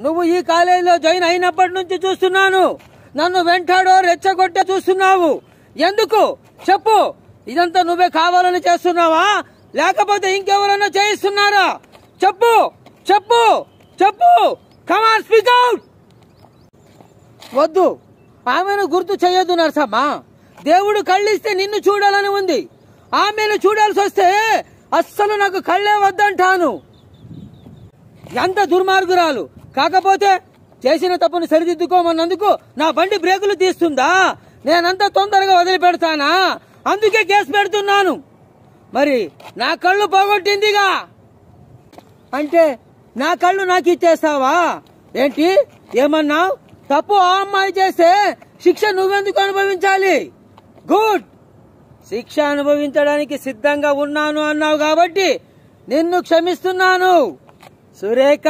నువ్వు ఈ కాలేజీలో జాయిన్ అయినప్పటి నుంచి చూస్తున్నాను. నన్ను వెంటాడో రెచ్చగొట్టే చూస్తున్నావు. ఎందుకు చెప్పు? ఇదంతా నువ్వే కావాలని చేస్తున్నావా, లేకపోతే ఇంకెవరన్నా చేయిస్తున్నారా? చెప్పు చెప్పు చెప్పు. Come on speak out. వద్దు, ఆమెను గుర్తు చేయొద్దు నరసమ్మ. దేవుడు కళ్ళిస్తే నిన్ను చూడాలని ఉంది. ఆమెను చూడాల్సి వస్తే అస్సలు నాకు కళ్ళే వద్దంటాను. ఎంత దుర్మార్గురాలు. కాకపోతే చేసిన తప్పును సరిదిద్దుకోమన్నందుకు నా బండి బ్రేకులు తీస్తుందా? నేనంత తొందరగా వదిలిపెడతానా? అందుకే కేసు పెడుతున్నాను. మరి నా కళ్ళు పోగొట్టిందిగా అంటే నా కళ్ళు నాకు ఇచ్చేస్తావా ఏంటి? ఏమన్నావు? తప్పు ఆ అమ్మాయి చేస్తే శిక్ష నువ్వెందుకు అనుభవించాలి? గుడ్, శిక్ష అనుభవించడానికి సిద్ధంగా ఉన్నాను అన్నావు కాబట్టి నిన్ను క్షమిస్తున్నాను. సురేఖ.